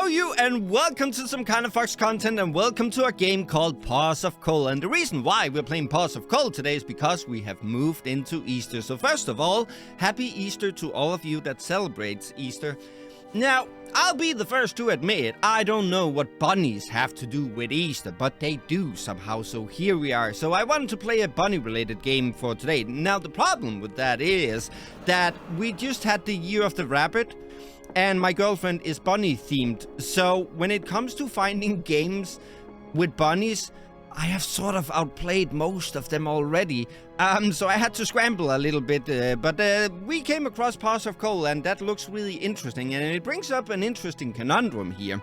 you, and welcome to some kind of Fox content, and welcome to a game called Paws of Coal. And the reason why we're playing Paws of Coal today is because we have moved into Easter. So first of all, happy Easter to all of you that celebrates Easter. Now, I'll be the first to admit, I don't know what bunnies have to do with Easter, but they do somehow, so here we are. So I wanted to play a bunny-related game for today. Now, the problem with that is that we just had the Year of the Rabbit, and my girlfriend is bunny-themed. So when it comes to finding games with bunnies, I have sort of outplayed most of them already. So I had to scramble a little bit, but we came across Paws of Coal, and that looks really interesting, and it brings up an interesting conundrum here.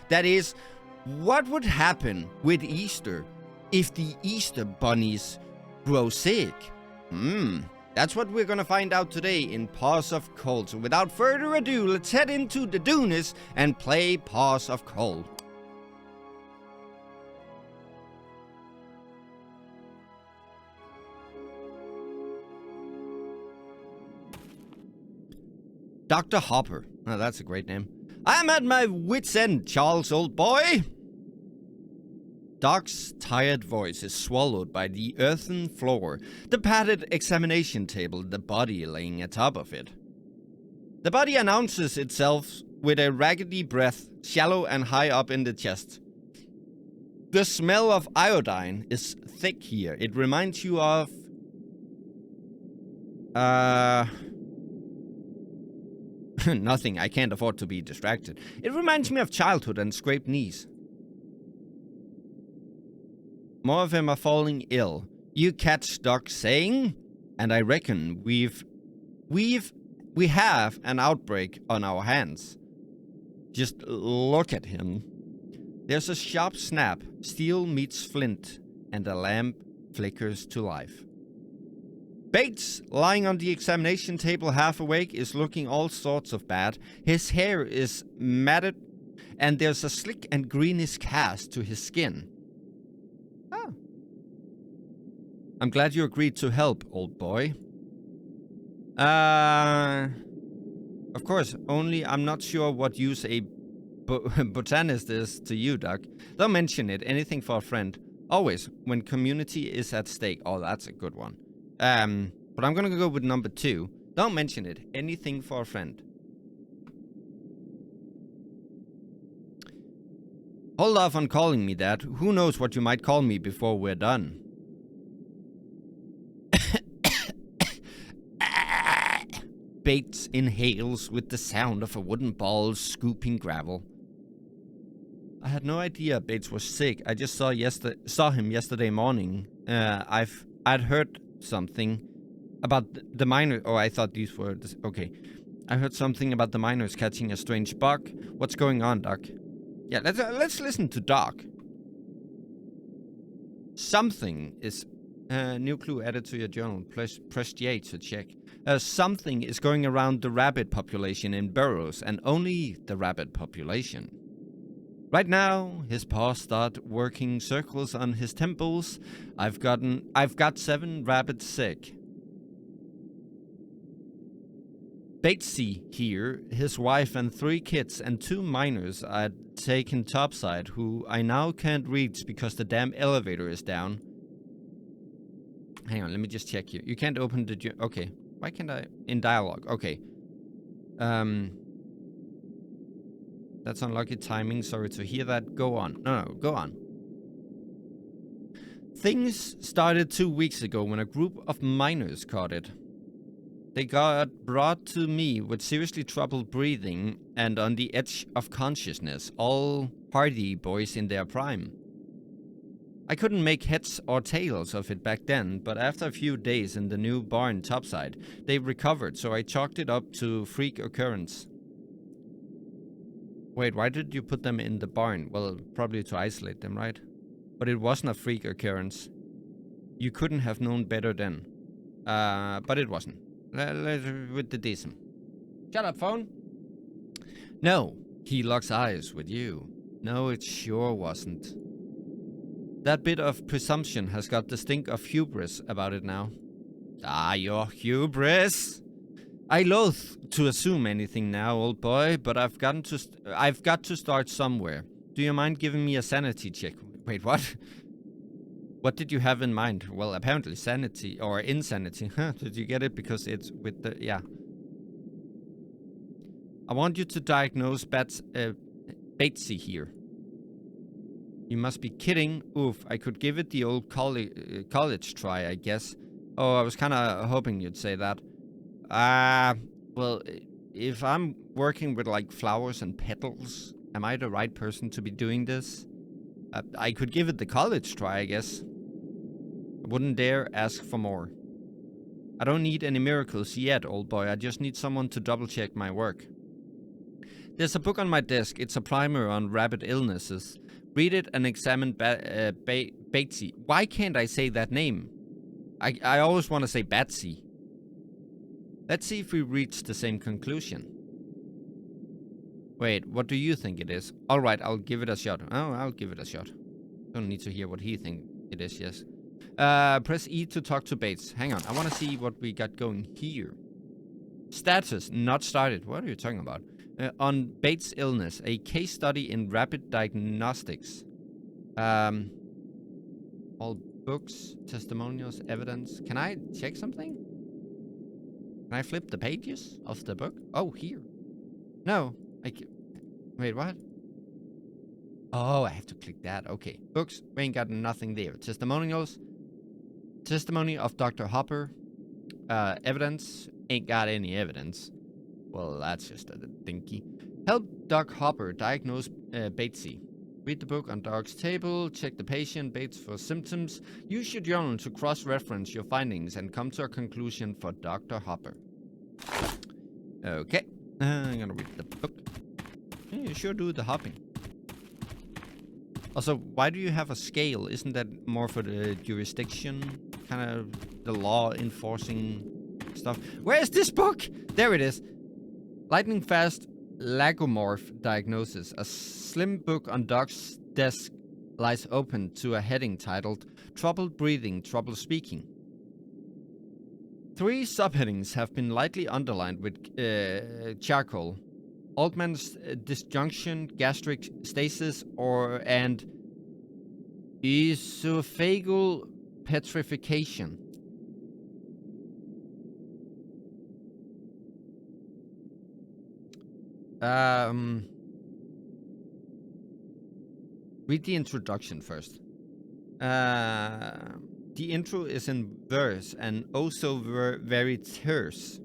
That is, what would happen with Easter if the Easter bunnies grow sick? That's what we're gonna find out today in Paws of Coal. So without further ado, let's head into the Dunes and play Paws of Coal. Dr. Hopper. Oh, that's a great name. I'm at my wit's end, Charles, old boy. Doc's tired voice is swallowed by the earthen floor, the padded examination table, the body laying atop of it. The body announces itself with a raggedy breath, shallow and high up in the chest. The smell of iodine is thick here. It reminds you of... Nothing. I can't afford to be distracted. It reminds me of childhood and scraped knees. More of them are falling ill. You catch Doc saying, and I reckon we have an outbreak on our hands. Just look at him. There's a sharp snap. Steel meets flint, and a lamp flickers to life. Bates, lying on the examination table half awake, is looking all sorts of bad. His hair is matted, and there's a slick and greenish cast to his skin. Oh. I'm glad you agreed to help, old boy. Of course, only I'm not sure what use a botanist is to you, Doc. Don't mention it. Anything for a friend. Always, when community is at stake. Oh, that's a good one. But I'm gonna go with number 2. Don't mention it. Anything for a friend. Hold off on calling me that. Who knows what you might call me before we're done. Bates inhales with the sound of a wooden ball scooping gravel. I had no idea Bates was sick. I just saw him yesterday morning. I'd heard something about the miners. Oh, I thought these were... Okay. I heard something about the miners catching a strange bug. What's going on, Doc? Yeah, let's listen to Doc. Something is... new clue added to your journal. Press J to check. Something is going around the rabbit population in burrows, and only the rabbit population. Right now, his paws start working circles on his temples. I've got 7 rabbits sick. Batesy here, his wife and 3 kids and 2 miners are taken topside, who I now can't reach because the damn elevator is down. Hang on, let me just check here. You can't open the... Okay. Why can't I... In dialogue. Okay. That's unlucky timing. Sorry to hear that. Go on. No, go on. Things started 2 weeks ago when a group of miners caught it. They got brought to me with seriously troubled breathing and on the edge of consciousness, all hardy boys in their prime. I couldn't make heads or tails of it back then, but after a few days in the new barn topside, they recovered, so I chalked it up to freak occurrence. Wait, why did you put them in the barn? Well, probably to isolate them, right? But it wasn't a freak occurrence. You couldn't have known better then. But it wasn't. With the decent. Shut up, phone. No, he locks eyes with you. No, it sure wasn't. That bit of presumption has got the stink of hubris about it now. Ah, your hubris! I loathe to assume anything now, old boy, but I've got to start somewhere. Do you mind giving me a sanity check? Wait, what? What did you have in mind? Well, apparently sanity or insanity. Huh? Did you get it? Because it's with the yeah. I want you to diagnose Batesy here. You must be kidding. Oof, I could give it the old college try, I guess. Oh, I was kind of hoping you'd say that. Well, if I'm working with, like, flowers and petals, am I the right person to be doing this? I could give it the college try, I guess. I wouldn't dare ask for more. I don't need any miracles yet, old boy. I just need someone to double-check my work. There's a book on my desk. It's a primer on rabbit illnesses. Read it and examine Batesy. Why can't I say that name? I always want to say Batsy. Let's see if we reach the same conclusion. Wait, what do you think it is? Alright, I'll give it a shot. Oh, I'll give it a shot. Don't need to hear what he thinks it is, yes. Press E to talk to Bates. Hang on, I want to see what we got going here. Status, not started. What are you talking about? On Bates' illness, a case study in rapid diagnostics. All books, testimonials, evidence. Can I check something? Can I flip the pages of the book? Oh, here. No, wait, what? Oh, I have to click that. Okay, books. We ain't got nothing there. Testimonials. Testimony of Dr. Hopper. Evidence. Ain't got any evidence. Well, that's just a dinky. Help Doc Hopper diagnose Batesy. Read the book on Doc's table. Check the patient Bates for symptoms. Use your journal to cross-reference your findings and come to a conclusion for Dr. Hopper. Okay. I'm gonna read the book. Yeah, you sure do the hopping. Also, why do you have a scale? Isn't that more for the jurisdiction? Kind of the law enforcing stuff. Where is this book? There it is. Lightning fast lagomorph diagnosis. A slim book on Doc's desk lies open to a heading titled Trouble Breathing, Trouble Speaking. 3 subheadings have been lightly underlined with charcoal. Altman's disjunction, gastric stasis, and esophageal petrification. Read the introduction first. The intro is in verse and also very terse.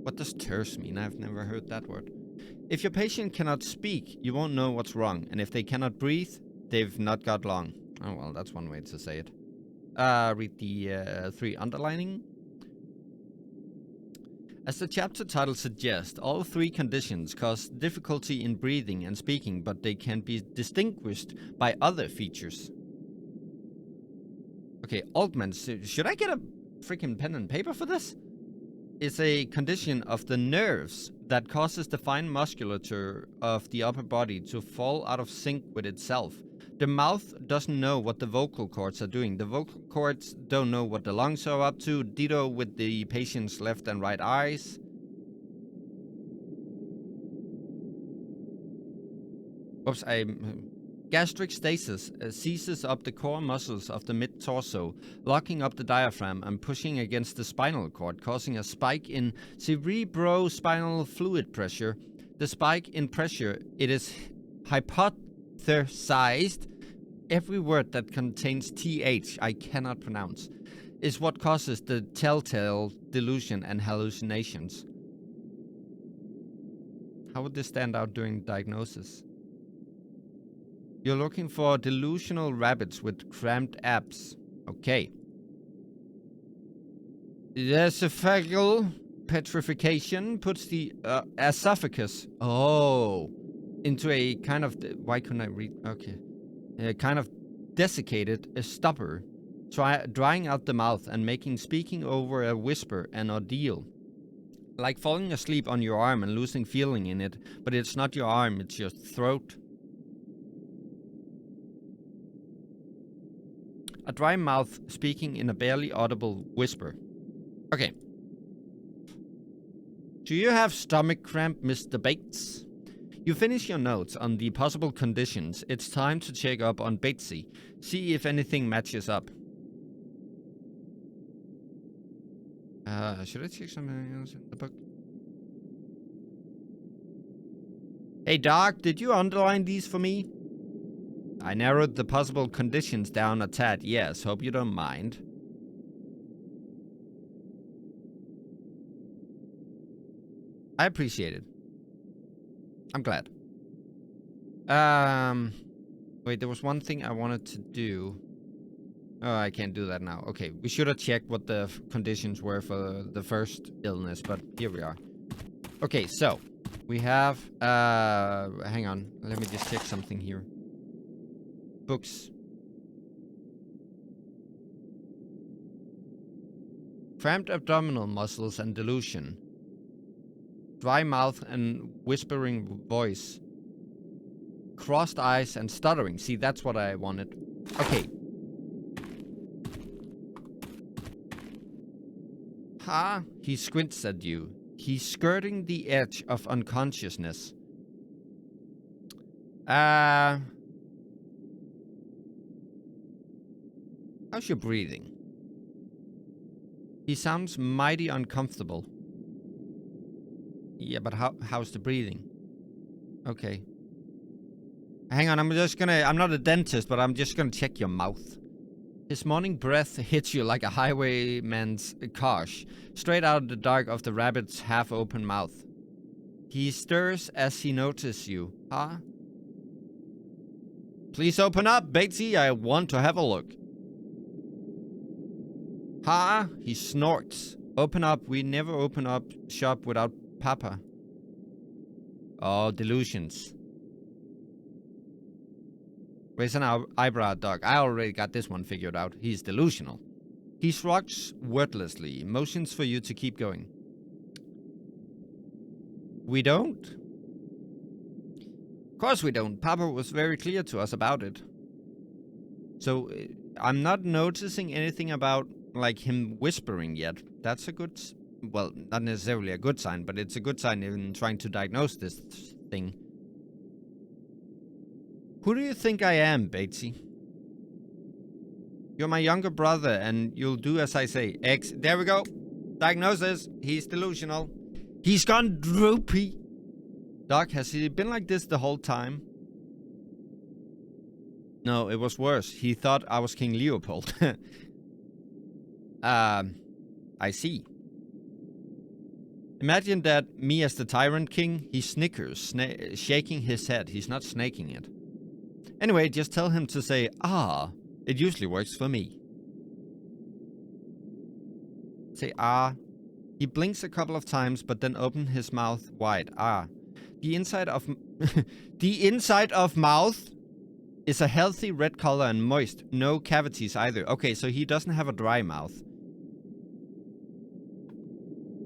What does terse mean? I've never heard that word. If your patient cannot speak, you won't know what's wrong. And if they cannot breathe, they've not got long. Oh, well, that's one way to say it. Read the 3 underlining. As the chapter title suggests, all 3 conditions cause difficulty in breathing and speaking, but they can be distinguished by other features. Okay, Altman, should I get a freaking pen and paper for this? It's a condition of the nerves that causes the fine musculature of the upper body to fall out of sync with itself. The mouth doesn't know what the vocal cords are doing. The vocal cords don't know what the lungs are up to. Ditto with the patient's left and right eyes. Oops, gastric stasis seizes up the core muscles of the mid-torso, locking up the diaphragm and pushing against the spinal cord, causing a spike in cerebrospinal fluid pressure. The spike in pressure, it is hypothesized, every word that contains TH I cannot pronounce, is what causes the telltale delusion and hallucinations. How would this stand out during diagnosis? You're looking for delusional rabbits with cramped abs. Okay. The esophageal petrification puts the esophagus into a kind of... Why couldn't I read? Okay. A kind of desiccated stupor, drying out the mouth and making speaking over a whisper an ordeal. Like falling asleep on your arm and losing feeling in it, but it's not your arm, it's your throat. A dry mouth speaking in a barely audible whisper. Okay. Do you have stomach cramp, Mr. Bates? You finish your notes on the possible conditions. It's time to check up on Batesy. See if anything matches up. Should I check something else in the book? Hey, Doc, did you underline these for me? I narrowed the possible conditions down a tad. Yes, hope you don't mind. I appreciate it. I'm glad. Wait, there was one thing I wanted to do. Oh, I can't do that now. Okay, we should have checked what the conditions were for the first illness, but here we are. Okay, so we have, hang on. Let me just check something here. Books. Cramped abdominal muscles and delusion. Dry mouth and whispering voice. Crossed eyes and stuttering. See, that's what I wanted. Okay. Ha! He squints at you. He's skirting the edge of unconsciousness. How's your breathing? He sounds mighty uncomfortable. Yeah, but how's the breathing? Okay. Hang on, I'm not a dentist, but I'm just gonna check your mouth. His morning breath hits you like a highwayman's cosh, straight out of the dark of the rabbit's half-open mouth. He stirs as he notices you. Huh? Please open up, Batesy, I want to have a look. Huh? He snorts. Open up, we never open up shop without Papa. Oh, delusions. Raise an eyebrow, Doc. I already got this one figured out. He's delusional. He shrugs wordlessly, motions for you to keep going. We don't? Of course we don't. Papa was very clear to us about it. So, I'm not noticing anything about, like, him whispering yet. That's a good... Well, not necessarily a good sign, but it's a good sign in trying to diagnose this thing. Who do you think I am, Batesy? You're my younger brother, and you'll do as I say. There we go. Diagnosis. He's delusional. He's gone droopy. Doc, has he been like this the whole time? No, it was worse. He thought I was King Leopold. I see. Imagine that me as the Tyrant King, he snickers, shaking his head. He's not snaking it. Anyway, just tell him to say, ah. It usually works for me. Say, ah. He blinks a couple of times, but then opens his mouth wide. Ah. The inside of... the inside of mouth is a healthy red color and moist. No cavities either. Okay, so he doesn't have a dry mouth.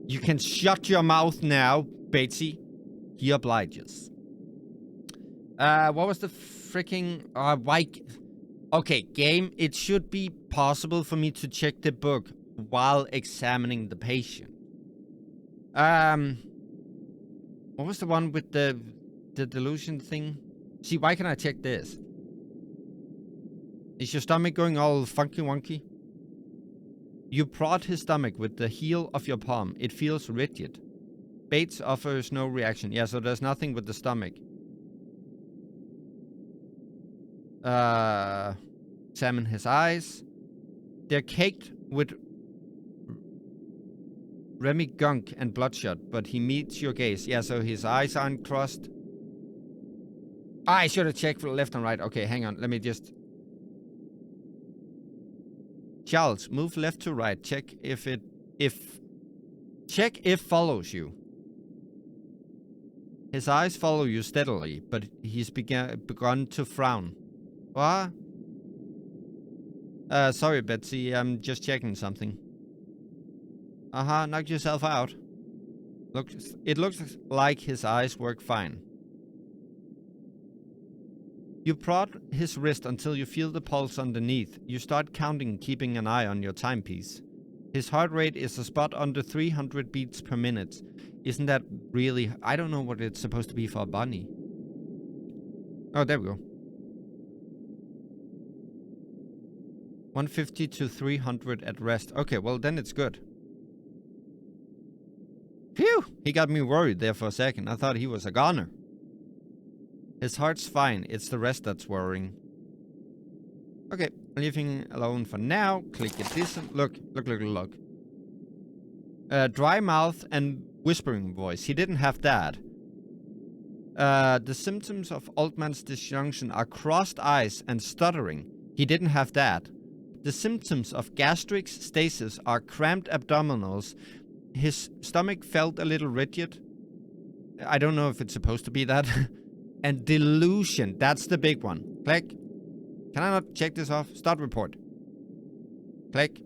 You can shut your mouth now, Batesy. He obliges. What was the freaking... why... Okay, game, it should be possible for me to check the book while examining the patient. What was the one with the delusion thing? See, why can I check this? Is your stomach going all funky wonky? You prod his stomach with the heel of your palm. It feels rigid. Bates offers no reaction. Yeah, so there's nothing with the stomach. Examine his eyes. They're caked with Remy gunk and bloodshot, but he meets your gaze. Yeah, so his eyes aren't crossed. I should have checked for left and right. Okay, hang on. Let me just... Charles, move left to right. Check if follows you. His eyes follow you steadily, but he's begun to frown. What? Sorry, Betsy. I'm just checking something. Knock yourself out. It looks like his eyes work fine. You prod his wrist until you feel the pulse underneath. You start counting, keeping an eye on your timepiece. His heart rate is a spot under 300 beats per minute. Isn't that really... I don't know what it's supposed to be for a bunny. Oh, there we go. 150 to 300 at rest. Okay, well then it's good. Phew! He got me worried there for a second. I thought he was a goner. His heart's fine. It's the rest that's worrying. Okay, leaving alone for now. Click it. This. Look. Dry mouth and whispering voice. He didn't have that. The symptoms of Altman's disjunction are crossed eyes and stuttering. He didn't have that. The symptoms of gastric stasis are cramped abdominals. His stomach felt a little rigid. I don't know if it's supposed to be that. And delusion. That's the big one. Click. Can I not check this off? Start report. Click.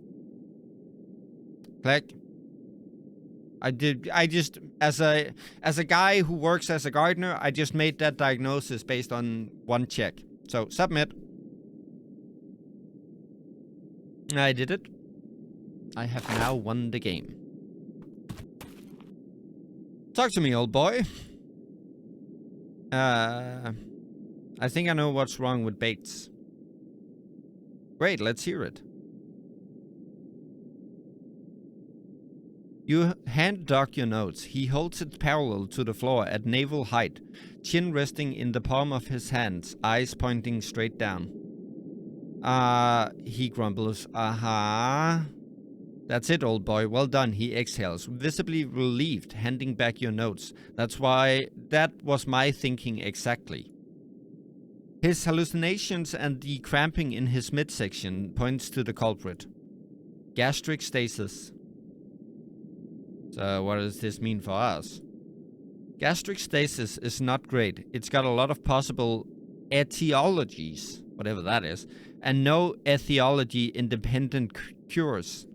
Click. I just, as a guy who works as a gardener, I just made that diagnosis based on one check. So, submit. I did it. I have now won the game. Talk to me, old boy. I think I know what's wrong with Bates. Great, let's hear it. You hand Doc your notes. He holds it parallel to the floor at navel height, chin resting in the palm of his hands, eyes pointing straight down. He grumbles. That's it, old boy. Well done, he exhales, visibly relieved, handing back your notes. That was my thinking exactly. His hallucinations and the cramping in his midsection points to the culprit. Gastric stasis. So what does this mean for us? Gastric stasis is not great. It's got a lot of possible etiologies, whatever that is, and no etiology-independent cures.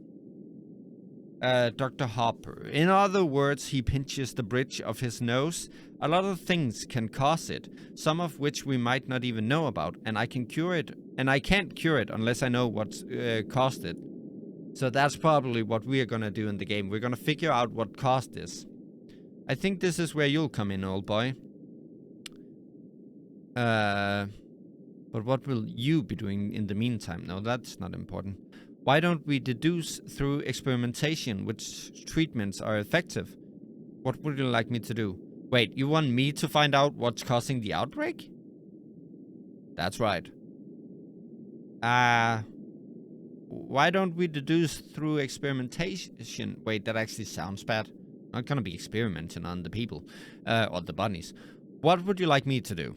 Dr. Hopper. In other words, he pinches the bridge of his nose. A lot of things can cause it, some of which we might not even know about, and I can't cure it unless I know what's caused it. So that's probably what we're gonna do in the game. We're gonna figure out what caused this. I think this is where you'll come in, old boy. But what will you be doing in the meantime? No, that's not important. Why don't we deduce through experimentation which treatments are effective? What would you like me to do? Wait, you want me to find out what's causing the outbreak? That's right. Why don't we deduce through experimentation? Wait, that actually sounds bad. I'm not gonna be experimenting on the people, or the bunnies. What would you like me to do?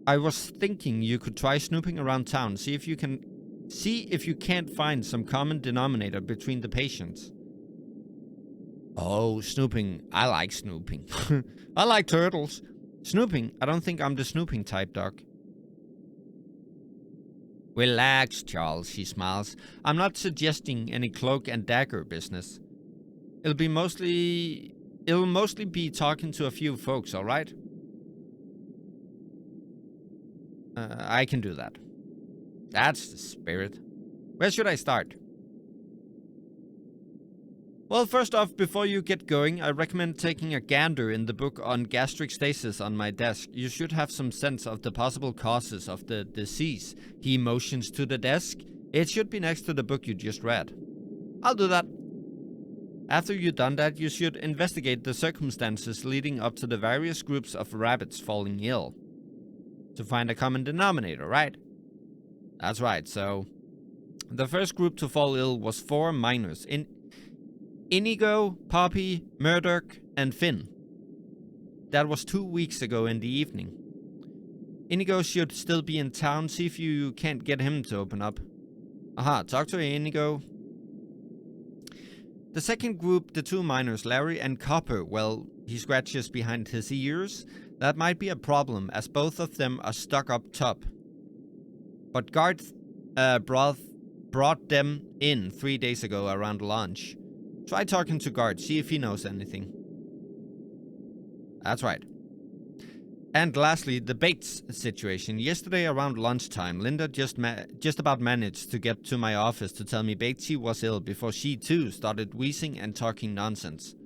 I was thinking you could try snooping around town, see if you can't find some common denominator between the patients. Oh, snooping. I like snooping. I like turtles. Snooping. I don't think I'm the snooping type, Doc. Relax, Charles, he smiles. I'm not suggesting any cloak and dagger business. It'll mostly be talking to a few folks, all right? I can do that. That's the spirit. Where should I start? Well, first off, before you get going, I recommend taking a gander in the book on gastric stasis on my desk. You should have some sense of the possible causes of the disease. He motions to the desk. It should be next to the book you just read. I'll do that. After you've done that, you should investigate the circumstances leading up to the various groups of rabbits falling ill. To find a common denominator, right? That's right, so... The first group to fall ill was 4 minors. Inigo, Poppy, Murdoch, and Finn. That was 2 weeks ago in the evening. Inigo should still be in town. See if you can't get him to open up. Aha, talk to Inigo. The second group, the 2 minors, Larry and Copper, well, he scratches behind his ears. That might be a problem, as both of them are stuck up top. But Garth brought them in 3 days ago around lunch. Try talking to Garth, see if he knows anything. That's right. And lastly, the Bates situation. Yesterday around lunchtime, Linda just about managed to get to my office to tell me Batesy was ill before she too started wheezing and talking nonsense.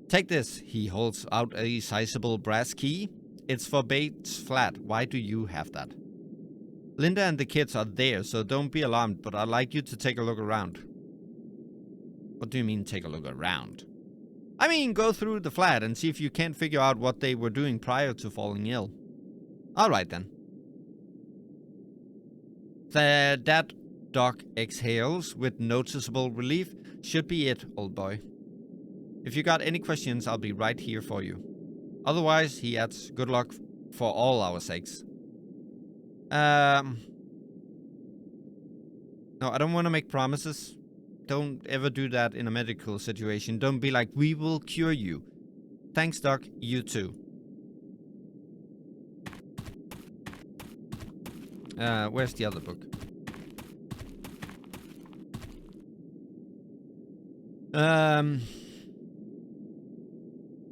Take this. He holds out a sizable brass key. It's for Bates' flat. Why do you have that? Linda and the kids are there, so don't be alarmed, but I'd like you to take a look around. What do you mean, take a look around? I mean, go through the flat and see if you can't figure out what they were doing prior to falling ill. Alright then. That Doc exhales with noticeable relief. Should be it, old boy. If you got any questions, I'll be right here for you. Otherwise, he adds, good luck for all our sakes. No, I don't want to make promises. Don't ever do that in a medical situation. Don't be like, we will cure you. Thanks, Doc. You too. Where's the other book?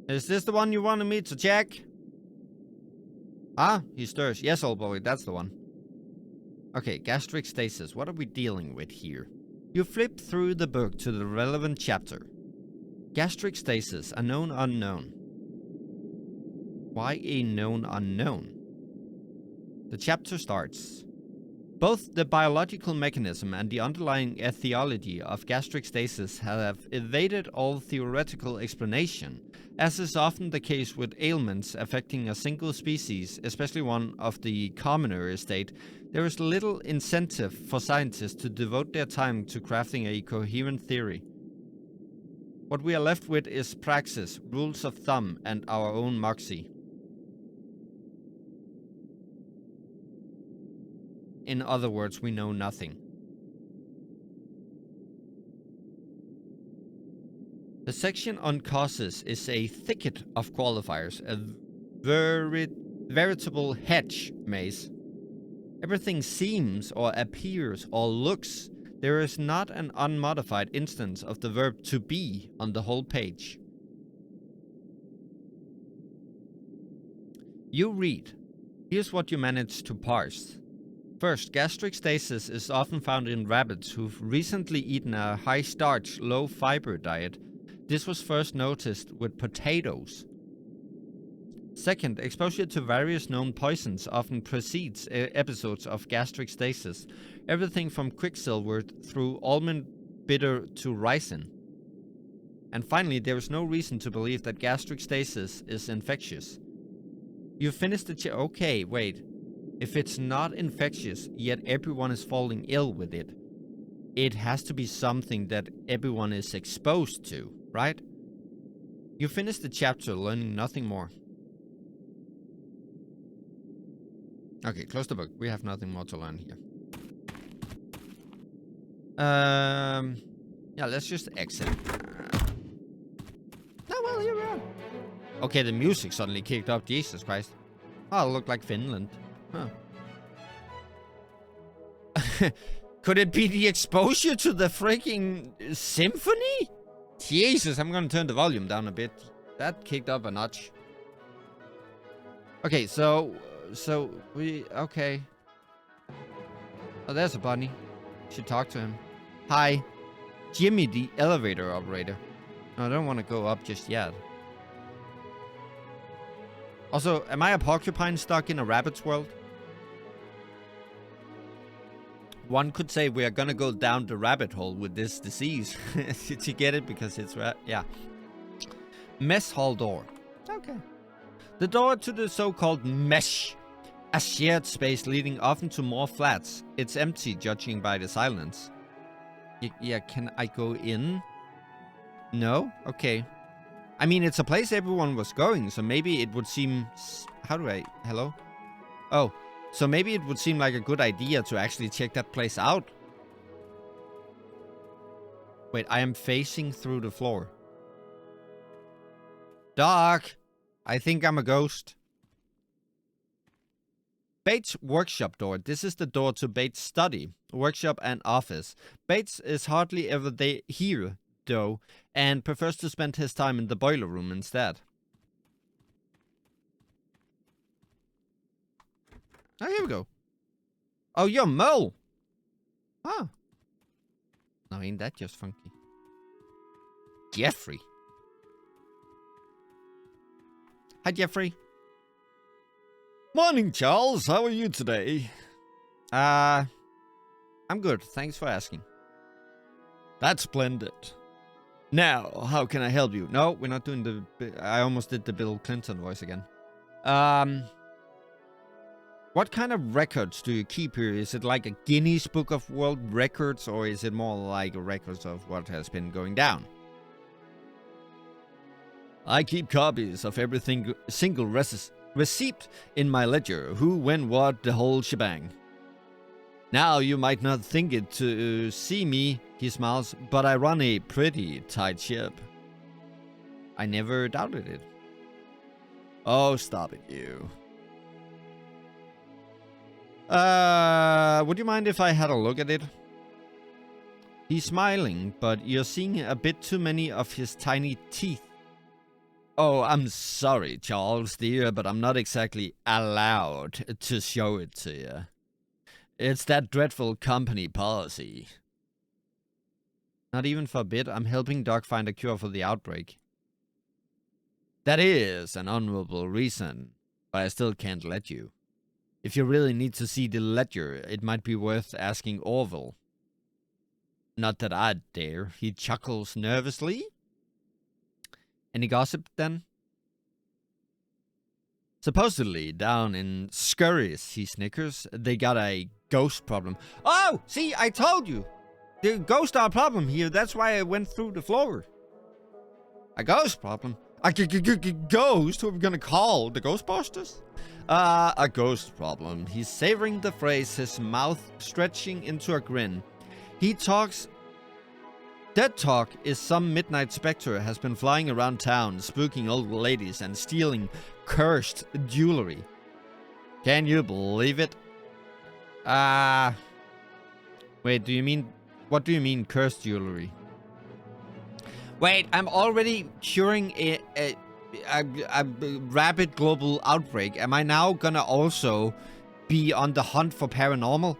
Is this the one you wanted me to check? Ah, he stirs. Yes, old boy, that's the one. Okay, gastric stasis. What are we dealing with here? You flip through the book to the relevant chapter. Gastric stasis, a known unknown. Why a known unknown? The chapter starts. Both the biological mechanism and the underlying etiology of gastric stasis have evaded all theoretical explanation, as is often the case with ailments affecting a single species, especially one of the commoner estate. There is little incentive for scientists to devote their time to crafting a coherent theory. What we are left with is praxis, rules of thumb, and our own moxie. In other words, we know nothing. The section on causes is a thicket of qualifiers, a veritable hedge maze. Everything seems or appears or looks. There is not an unmodified instance of the verb to be on the whole page. You read. Here's what you manage to parse. First, gastric stasis is often found in rabbits who've recently eaten a high-starch, low-fiber diet. This was first noticed with potatoes. Second, exposure to various known poisons often precedes episodes of gastric stasis. Everything from quicksilver through almond bitter to ricin. And finally, there is no reason to believe that gastric stasis is infectious. You finished the okay, wait. If it's not infectious, yet everyone is falling ill with it, it has to be something that everyone is exposed to, right? You finish the chapter learning nothing more. Okay, close the book. We have nothing more to learn here. Yeah, let's just exit. Oh, well, here we are. Okay, the music suddenly kicked up. Jesus Christ. Oh, it looked like Finland. Huh. Could it be the exposure to the freaking symphony? Jesus, I'm gonna turn the volume down a bit. That kicked up a notch. Okay, so okay. Oh, there's a bunny. Should talk to him. Hi. Jimmy, the elevator operator. No, I don't want to go up just yet. Also, am I a porcupine stuck in a rabbit's world? One could say we are gonna go down the rabbit hole with this disease to get it because it's yeah. Mess hall door. Okay. The door to the so-called mesh, a shared space leading often to more flats. It's empty, judging by the silence. Yeah, can I go in? No? Okay. I mean, it's a place everyone was going, so maybe it would seem... How do I... Hello? Oh. So maybe it would seem like a good idea to actually check that place out. Wait, I am facing through the floor. Doc, I think I'm a ghost. Bates' workshop door. This is the door to Bates' study, workshop and office. Bates is hardly ever here, though, and prefers to spend his time in the boiler room instead. Oh, here we go. Oh, you're a mole. Huh. Now, ain't that just funky? Jeffrey. Hi, Jeffrey. Morning, Charles. How are you today? I'm good. Thanks for asking. That's splendid. Now, how can I help you? No, we're not doing the... I almost did the Bill Clinton voice again. What kind of records do you keep here? Is it like a Guinness Book of World Records, or is it more like records of what has been going down? I keep copies of everything, single receipt in my ledger. Who, when, what, the whole shebang. Now, you might not think it to see me, he smiles, but I run a pretty tight ship. I never doubted it. Oh, stop it, you. Would you mind if I had a look at it? He's smiling, but you're seeing a bit too many of his tiny teeth. Oh, I'm sorry, Charles, dear, but I'm not exactly allowed to show it to you. It's that dreadful company policy. Not even for a bit. I'm helping Doc find a cure for the outbreak. That is an honorable reason, but I still can't let you. If you really need to see the ledger, it might be worth asking Orville. Not that I'd dare. He chuckles nervously. Any gossip, then? Supposedly, down in Scurries, he snickers, they got a ghost problem. Oh, see, I told you! The ghosts are a problem here. That's why I went through the floor. A ghost problem? A ghost? Who are we gonna call? The Ghostbusters? A ghost problem. He's savoring the phrase, his mouth stretching into a grin. He talks... Dead talk is some midnight specter has been flying around town, spooking old ladies and stealing cursed jewelry. Can you believe it? Wait, do you mean... What do you mean, cursed jewelry? Wait, I'm already curing a rapid global outbreak. Am I now gonna also be on the hunt for paranormal?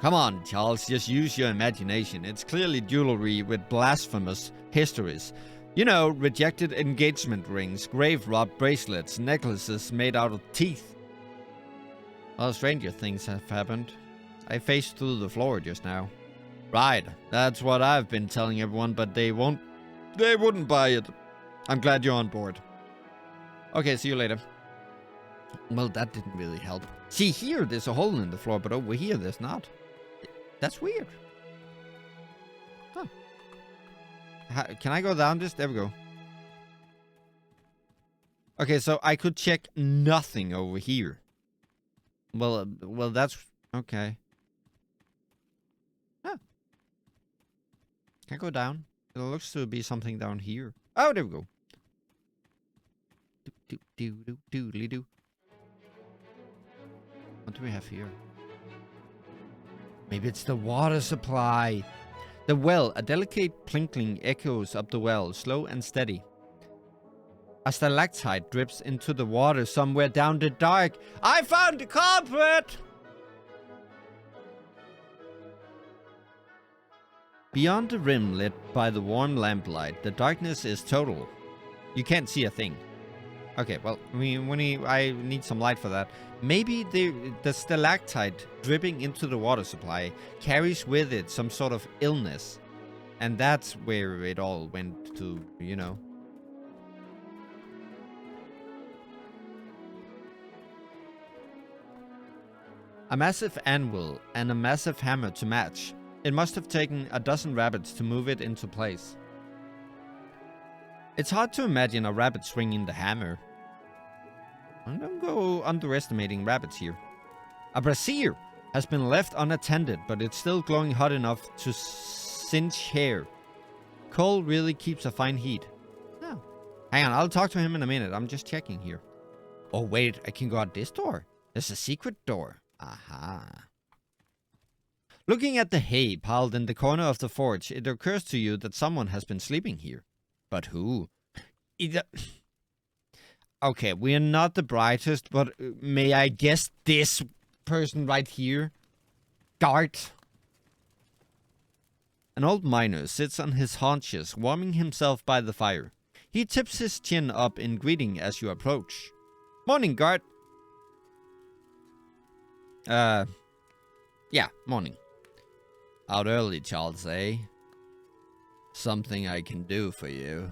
Come on, Charles, just use your imagination. It's clearly jewelry with blasphemous histories. You know, rejected engagement rings, grave robbed bracelets, necklaces made out of teeth. Well, stranger things have happened. I faced through the floor just now. Right, that's what I've been telling everyone, but they wouldn't buy it. I'm glad you're on board. Okay, see you later. Well, that didn't really help. See, here there's a hole in the floor, but over here there's not. That's weird. Huh. Can I go down this? There we go. Okay, so I could check nothing over here. Well, that's... Okay. Huh. Can I go down? It looks to be something down here. Oh, there we go. Do-do-do-do-do-do. What do we have here? Maybe it's the water supply. The well, a delicate plinkling echoes up the well, slow and steady. A stalactite drips into the water somewhere down the dark. I found the culprit! Beyond the rim lit by the warm lamplight, the darkness is total. You can't see a thing. Okay, well, I need some light for that. Maybe the stalactite dripping into the water supply carries with it some sort of illness. And that's where it all went to, you know. A massive anvil and a massive hammer to match. It must have taken a dozen rabbits to move it into place. It's hard to imagine a rabbit swinging the hammer. I don't go underestimating rabbits here. A brazier has been left unattended, but it's still glowing hot enough to singe hair. Coal really keeps a fine heat. Oh. Hang on, I'll talk to him in a minute. I'm just checking here. Oh, wait, I can go out this door. There's a secret door. Aha. Looking at the hay piled in the corner of the forge, it occurs to you that someone has been sleeping here. But who? Okay, we are not the brightest, but may I guess this person right here. Guard. An old miner sits on his haunches, warming himself by the fire. He tips his chin up in greeting as you approach. Morning, guard. Yeah, morning. Out early, Charles, eh? Something I can do for you.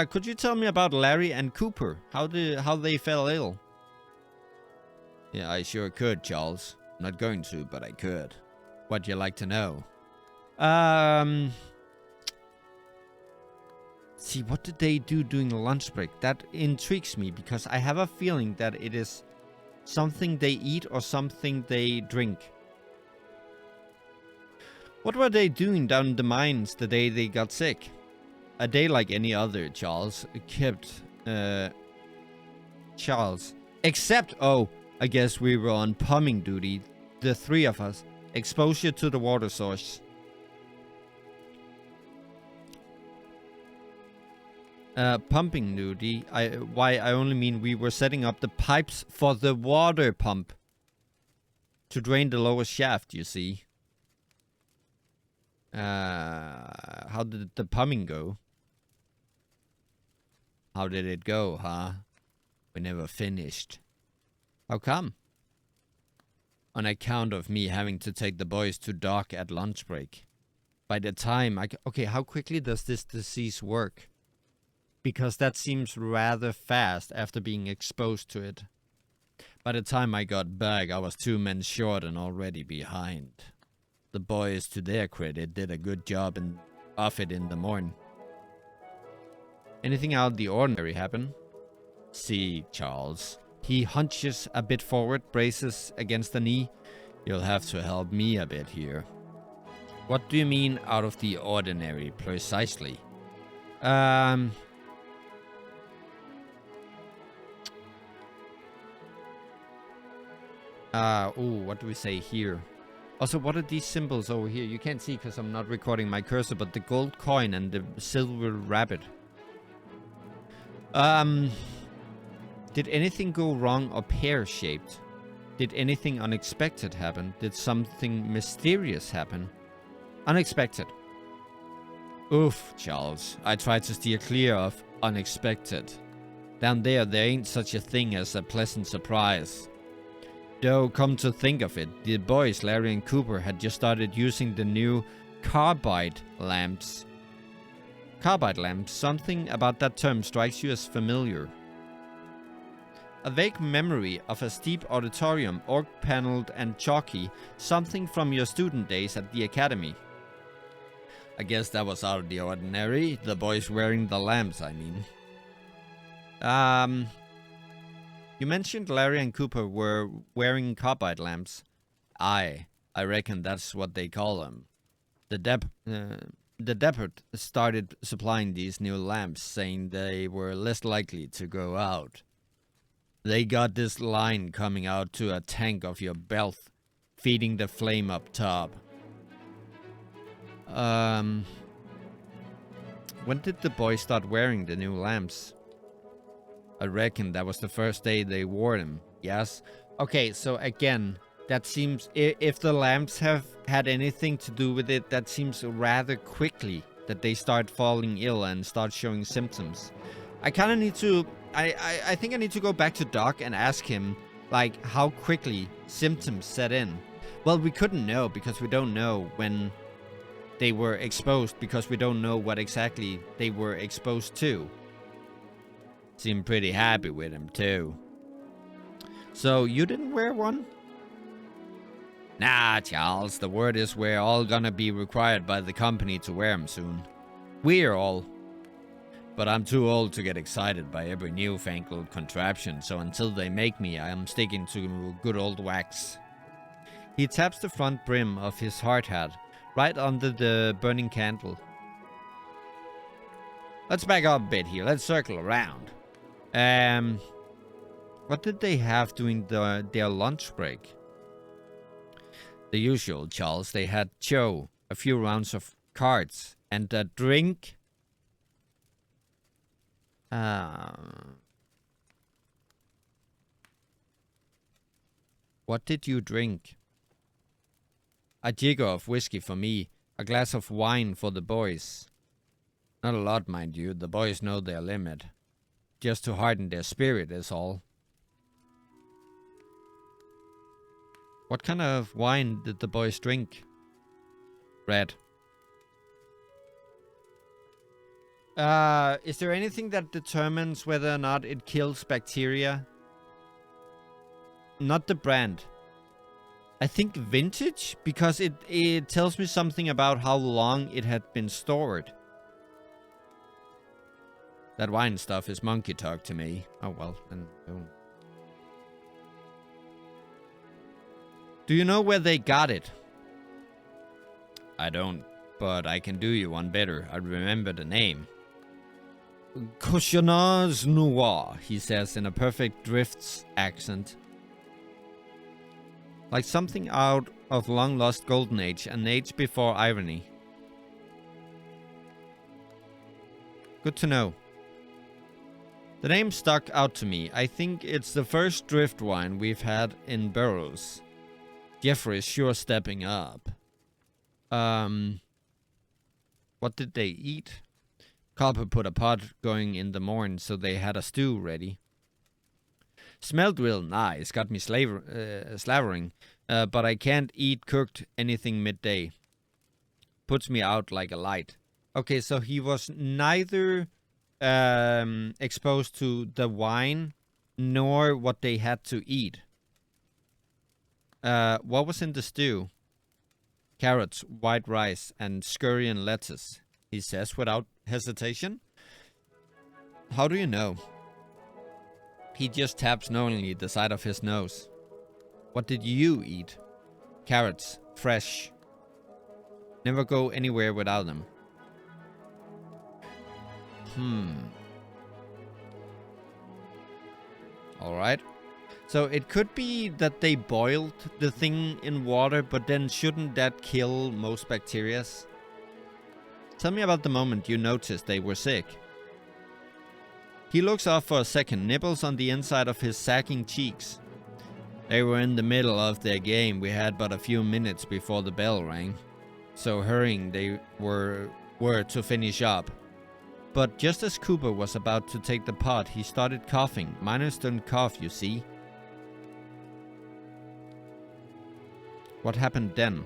Could you tell me about Larry and Cooper? How they fell ill? Yeah, I sure could, Charles. I'm not going to, but I could. What'd you like to know? See, what did they do during the lunch break? That intrigues me because I have a feeling that it is something they eat or something they drink. What were they doing down in the mines the day they got sick? A day like any other, Charles. Charles. Except, oh, I guess we were on pumping duty. The three of us. Exposure to the water source. Pumping duty. I only mean we were setting up the pipes for the water pump. To drain the lower shaft, you see. How did the pumping go? How did it go, huh? We never finished. How come? On account of me having to take the boys to dock at lunch break. By the time okay, how quickly does this disease work? Because that seems rather fast after being exposed to it. By the time I got back, I was 2 men short and already behind. The boys, to their credit, did a good job of it in the morning. Anything out of the ordinary happen? See, Charles. He hunches a bit forward, braces against the knee. You'll have to help me a bit here. What do you mean out of the ordinary, precisely? What do we say here? Also, what are these symbols over here? You can't see because I'm not recording my cursor, but the gold coin and the silver rabbit. Did anything go wrong or pear-shaped? Did anything unexpected happen? Did something mysterious happen? Unexpected. Oof, Charles. I tried to steer clear of unexpected. Down there ain't such a thing as a pleasant surprise. Though, come to think of it, the boys, Larry and Cooper, had just started using the new carbide lamps. Carbide lamps, something about that term strikes you as familiar. A vague memory of a steep auditorium, oak-paneled and chalky, something from your student days at the academy. I guess that was out of the ordinary, the boys wearing the lamps, I mean. You mentioned Larry and Cooper were wearing carbide lamps. I reckon that's what they call them. The depot started supplying these new lamps, saying they were less likely to go out. They got this line coming out to a tank of your belt, feeding the flame up top. When did the boys start wearing the new lamps? I reckon that was the first day they wore them. Yes? Okay, so again, that seems... If the lamps have had anything to do with it, that seems rather quickly that they start falling ill and start showing symptoms. I kind of need to... I think I need to go back to Doc and ask him, like, how quickly symptoms set in. Well, we couldn't know because we don't know when they were exposed, because we don't know what exactly they were exposed to. Seemed pretty happy with him, too. So, you didn't wear one? Nah, Charles. The word is we're all gonna be required by the company to wear them soon. We're all. But I'm too old to get excited by every newfangled contraption, so until they make me, I am sticking to good old wax. He taps the front brim of his hard hat, right under the burning candle. Let's back up a bit here. Let's circle around. What did they have during their lunch break? The usual, Charles. They had Joe, a few rounds of cards, and a drink. What did you drink? A jigger of whiskey for me. A glass of wine for the boys. Not a lot, mind you. The boys know their limit. Just to harden their spirit is all. What kind of wine did the boys drink? Red. Is there anything that determines whether or not it kills bacteria? Not the brand. I think vintage, because it tells me something about how long it had been stored. That wine stuff is monkey talk to me. Oh well, then. Oh. Do you know where they got it? I don't, but I can do you one better. I remember the name. Cochonnage Noir, he says in a perfect Drifts accent. Like something out of long lost golden age, an age before irony. Good to know. The name stuck out to me. I think it's the first drift wine we've had in Burroughs. Jeffrey's sure stepping up. What did they eat? Copper put a pot going in the morning, so they had a stew ready. Smelled real nice, got me slavering, but I can't eat cooked anything midday. Puts me out like a light. Okay, so he was neither exposed to the wine nor what they had to eat. What was in the stew? Carrots, white rice, and scurry and lettuce, he says without hesitation. How do you know? He just taps knowingly the side of his nose. What did you eat? Carrots, fresh. Never go anywhere without them. Alright. So it could be that they boiled the thing in water, but then shouldn't that kill most bacteria? Tell me about the moment you noticed they were sick. He looks off for a second, nibbles on the inside of his sagging cheeks. They were in the middle of their game. We had but a few minutes before the bell rang. So hurrying they were to finish up. But just as Cooper was about to take the pot, he started coughing. Miners don't cough, you see. What happened then?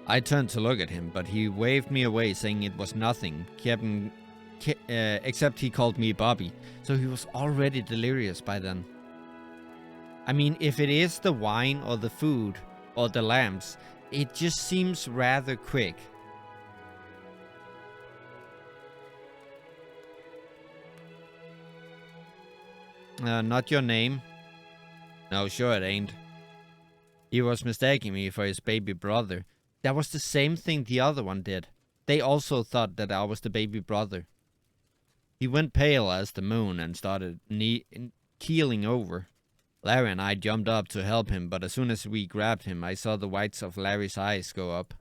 I turned to look at him, but he waved me away, saying it was nothing. Except he called me Bobby, so he was already delirious by then. I mean, if it is the wine or the food or the lamps, it just seems rather quick. Not your name? No, sure it ain't. He was mistaking me for his baby brother. That was the same thing the other one did. They also thought that I was the baby brother. He went pale as the moon and started keeling over. Larry and I jumped up to help him, but as soon as we grabbed him, I saw the whites of Larry's eyes go up.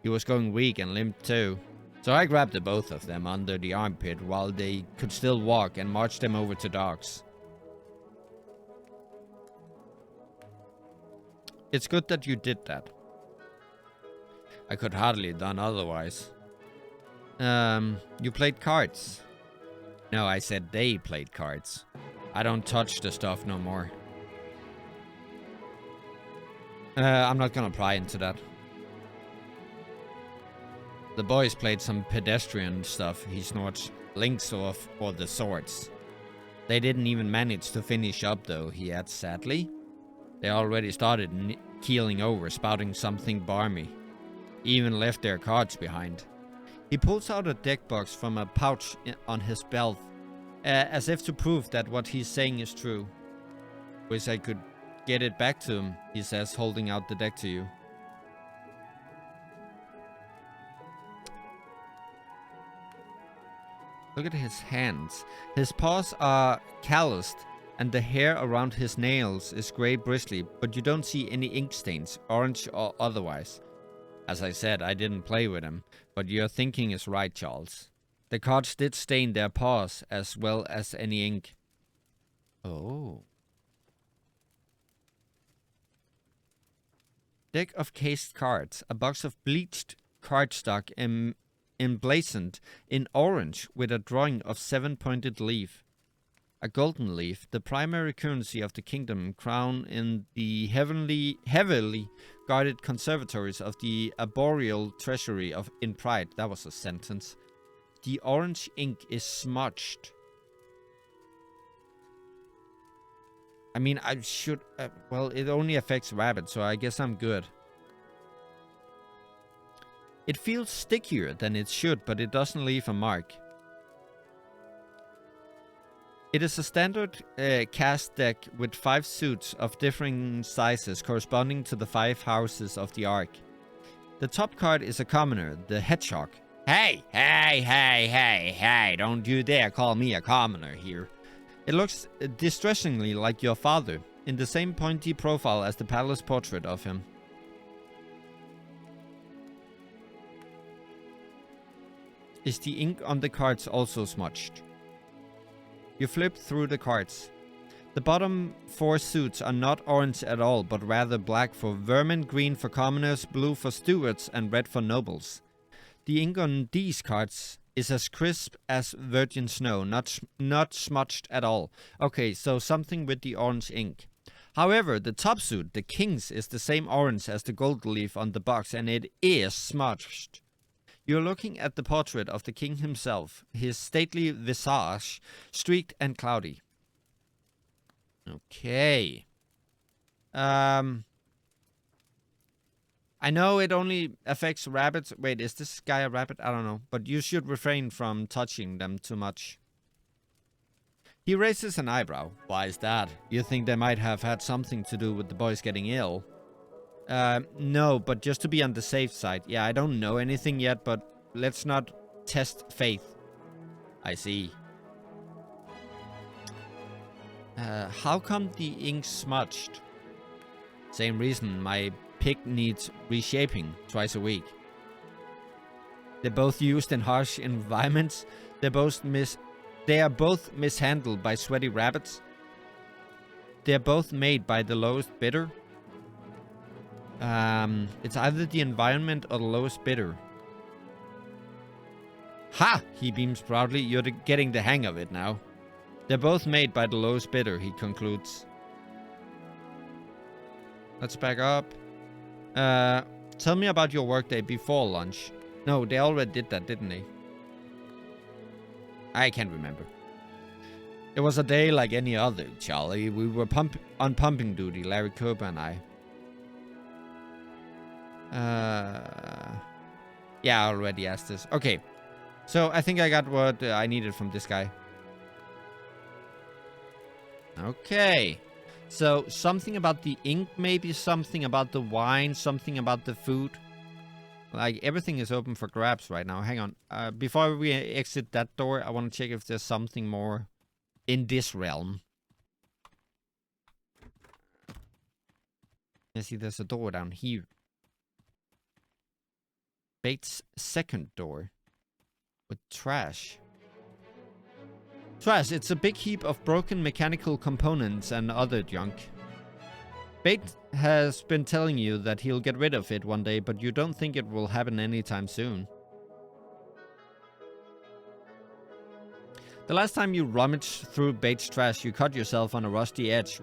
He was going weak and limp too. So I grabbed the both of them under the armpit while they could still walk and marched them over to Doc's. It's good that you did that. I could hardly have done otherwise. You played cards? No, I said they played cards. I don't touch the stuff no more. I'm not gonna pry into that. The boys played some pedestrian stuff, he snorts. Links off or the swords. They didn't even manage to finish up though, he adds sadly. They already started keeling over, spouting something barmy. Even left their cards behind. He pulls out a deck box from a pouch on his belt, as if to prove that what he's saying is true. Wish I could get it back to him, he says, holding out the deck to you. Look at his hands. His paws are calloused, and the hair around his nails is grey bristly, but you don't see any ink stains, orange or otherwise. As I said, I didn't play with him, but your thinking is right, Charles. The cards did stain their paws as well as any ink. Oh. Deck of cased cards. A box of bleached cardstock emblazoned in orange with a drawing of 7-pointed leaf. A golden leaf, the primary currency of the kingdom, crown in the heavily guarded conservatories of the arboreal treasury in Pride. That was a sentence. The orange ink is smudged. I mean, I should... well, it only affects rabbits, so I guess I'm good. It feels stickier than it should, but it doesn't leave a mark. It is a standard cast deck with 5 suits of differing sizes corresponding to the 5 houses of the Ark. The top card is a commoner, the Hedgehog. Hey, don't you dare call me a commoner here. It looks distressingly like your father, in the same pointy profile as the palace portrait of him. Is the ink on the cards also smudged? You flip through the cards. The bottom 4 suits are not orange at all, but rather black for vermin, green for commoners, blue for stewards, and red for nobles. The ink on these cards is as crisp as virgin snow, not smudged at all. Okay, so something with the orange ink. However, the top suit, the king's, is the same orange as the gold leaf on the box, and it is smudged. You're looking at the portrait of the king himself, his stately visage, streaked and cloudy. Okay. I know it only affects rabbits. Wait, is this guy a rabbit? I don't know. But you should refrain from touching them too much. He raises an eyebrow. Why is that? You think they might have had something to do with the boys getting ill? No, but just to be on the safe side. Yeah, I don't know anything yet, but let's not test faith. I see. How come the ink smudged? Same reason my pig needs reshaping twice a week. They're both used in harsh environments. They are both mishandled by sweaty rabbits. They're both made by the lowest bidder. It's either the environment or the lowest bidder. Ha! He beams proudly. You're getting the hang of it now. They're both made by the lowest bidder, he concludes. Let's back up. Tell me about your workday before lunch. No, they already did that, didn't they? I can't remember. It was a day like any other, Charlie. We were on pumping duty, Larry Cooper and I. Yeah, I already asked this. Okay. So, I think I got what I needed from this guy. Okay. So, something about the ink, maybe something about the wine, something about the food. Like, everything is open for grabs right now. Hang on. Before we exit that door, I want to check if there's something more in this realm. I see there's a door down here. Bates' second door. With trash. Trash, it's a big heap of broken mechanical components and other junk. Bates has been telling you that he'll get rid of it one day, but you don't think it will happen anytime soon. The last time you rummaged through Bates' trash, you cut yourself on a rusty edge,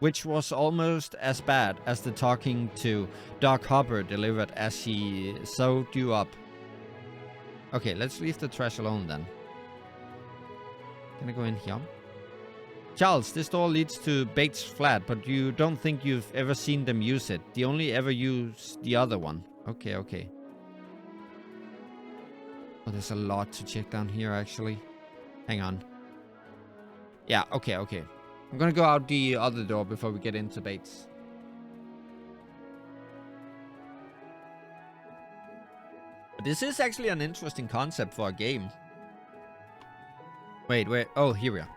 which was almost as bad as the talking to Doc Hopper delivered as he sewed you up. Okay, let's leave the trash alone then. Can I go in here? Charles, this door leads to Bates' flat, but you don't think you've ever seen them use it. They only ever use the other one. Okay, okay. Oh, there's a lot to check down here, actually. Hang on. Yeah, okay, okay. I'm gonna go out the other door before we get into Bates. But this is actually an interesting concept for a game. Wait, wait. Oh, here we are.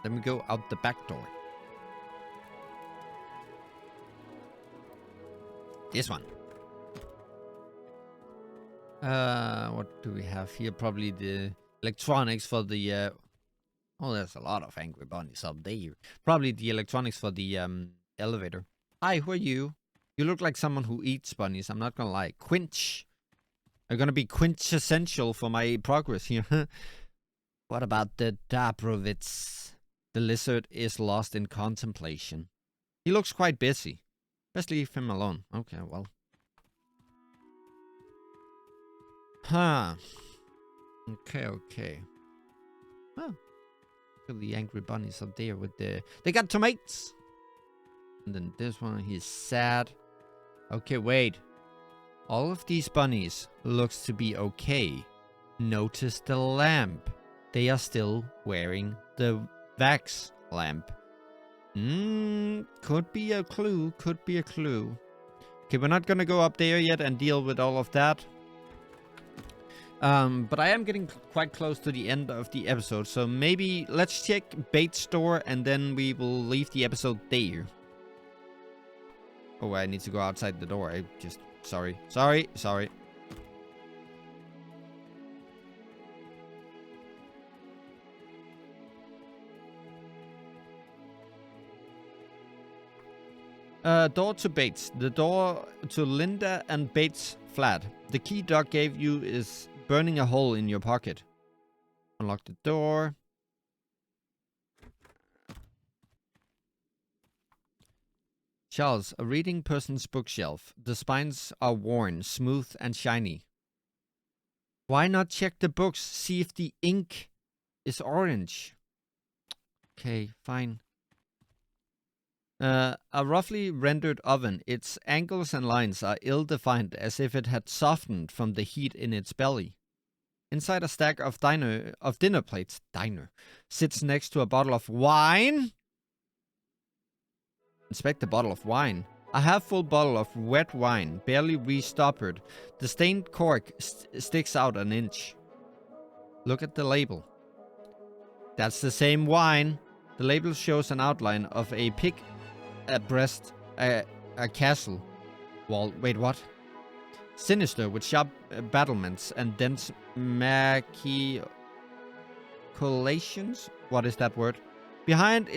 Let me go out the back door. This one. What do we have here? Probably the electronics for the... Oh, there's a lot of angry bunnies up there. Probably the electronics for the elevator. Hi, who are you? You look like someone who eats bunnies, I'm not gonna lie. Quinch. Are gonna be quintessential for my progress here. What about the Dabrovitz? The lizard is lost in contemplation. He looks quite busy. Best leave him alone. Okay, well. Huh. Okay. Oh. Look at the angry bunnies up there with the... They got tomatoes! And then this one, he's sad. Okay, wait. All of these bunnies looks to be okay. Notice the lamp. They are still wearing the wax lamp. Could be a clue. Could be a clue. Okay, we're not gonna go up there yet and deal with all of that. But I am getting quite close to the end of the episode, so maybe let's check bait store and then we will leave the episode there. Oh, I need to go outside the door. Sorry. Door to Bates. The door to Linda and Bates' flat. The key Doc gave you is burning a hole in your pocket. Unlock the door. Charles, a reading person's bookshelf. The spines are worn, smooth and shiny. Why not check the books, see if the ink is orange? Okay, fine. A roughly rendered oven. Its angles and lines are ill-defined, as if it had softened from the heat in its belly. Inside a stack of dinner plates, sits next to a bottle of wine. Inspect the bottle of wine. A half-full bottle of wet wine, barely restoppered. The stained cork sticks out an inch. Look at the label. That's the same wine. The label shows an outline of a pig, a breast, a castle wall. Wait, what? Sinister, with sharp battlements and dense machicolations. What is that word? Behind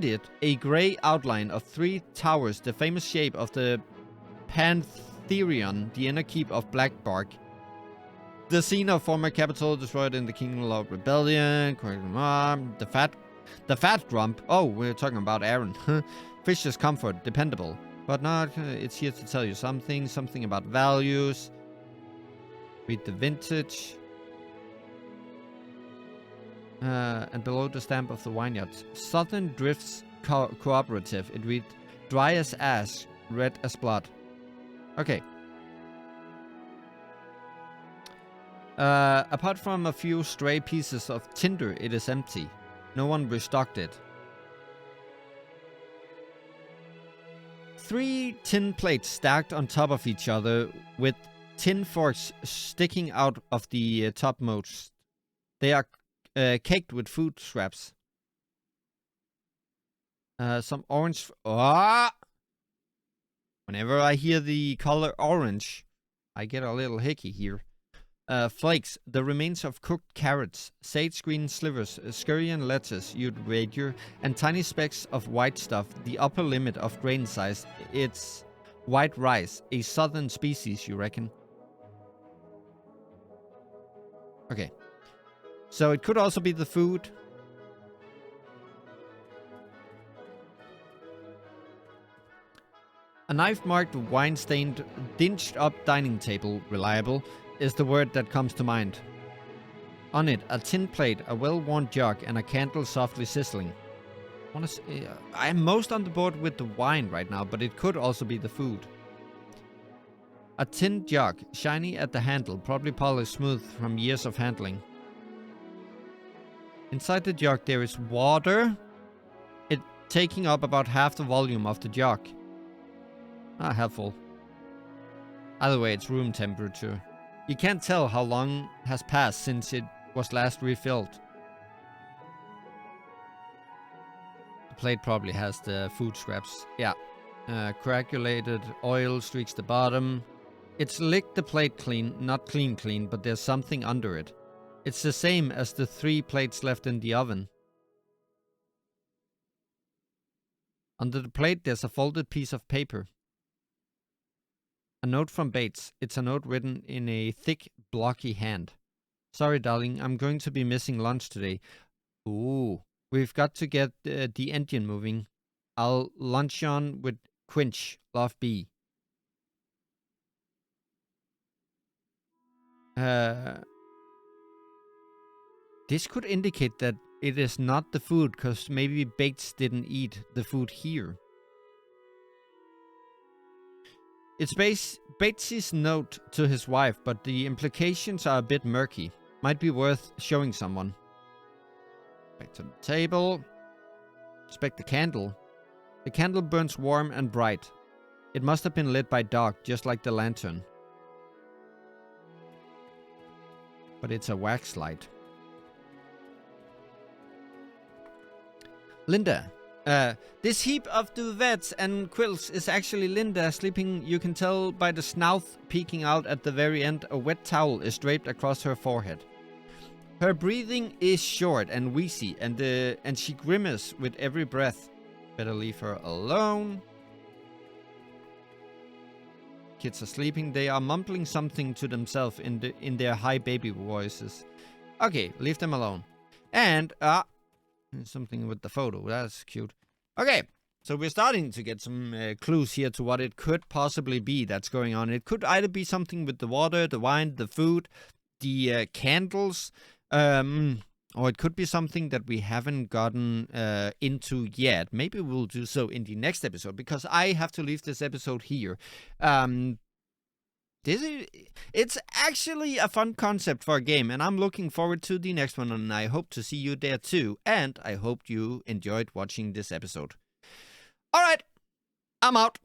it, a grey outline of 3 towers, the famous shape of the Pantherion, the inner keep of Blackbark. The scene of former capital destroyed in the Kingdom of Rebellion. The fat grump. Oh, we're talking about Aaron. Fisher's comfort, dependable. But not, it's here to tell you something about values. Read the vintage. And below the stamp of the vineyard. Southern Drifts Cooperative. It read dry as ash, red as blood. Okay. Apart from a few stray pieces of tinder, it is empty. No one restocked it. 3 tin plates stacked on top of each other with tin forks sticking out of the topmost. They are caked with food scraps. Some orange... Whenever I hear the color orange, I get a little hickey here. Flakes, the remains of cooked carrots, sage green slivers, scurrian lettuce, you'd wager, and tiny specks of white stuff, the upper limit of grain size. It's white rice, a southern species, you reckon? Okay. So it could also be the food. A knife-marked, wine-stained, dinged-up dining table, reliable, is the word that comes to mind. On it, a tin plate, a well-worn jug, and a candle softly sizzling. I am most on the board with the wine right now, but it could also be the food. A tin jug, shiny at the handle, probably polished smooth from years of handling. Inside the jug there is water, it taking up about half the volume of the jug. Half full. Either way, it's room temperature. You can't tell how long has passed since it was last refilled. The plate probably has the food scraps. Yeah. Coagulated oil streaks the bottom. It's licked the plate clean, not clean, but there's something under it. It's the same as the 3 plates left in the oven. Under the plate, there's a folded piece of paper. A note from Bates. It's a note written in a thick, blocky hand. Sorry, darling, I'm going to be missing lunch today. Ooh, we've got to get the engine moving. I'll lunch on with Quinch. Love, B. This could indicate that it is not the food, because maybe Bates didn't eat the food here. It's Bates's note to his wife, but the implications are a bit murky. Might be worth showing someone. Back to the table. Inspect the candle. The candle burns warm and bright. It must have been lit by Doc, just like the lantern. But it's a wax light. Linda. This heap of duvets and quilts is actually Linda sleeping. You can tell by the snout peeking out at the very end. A wet towel is draped across her forehead. Her breathing is short and wheezy, and she grimaces with every breath. Better leave her alone. Kids are sleeping. They are mumbling something to themselves in their high baby voices. Okay, leave them alone. And something with the photo. That's cute. Okay, so we're starting to get some clues here to what it could possibly be that's going on. It could either be something with the water, the wine, the food, the candles, or it could be something that we haven't gotten into yet. Maybe we'll do so in the next episode, because I have to leave this episode here. It's actually a fun concept for a game, and I'm looking forward to the next one, and I hope to see you there too, and I hope you enjoyed watching this episode. Alright, I'm out.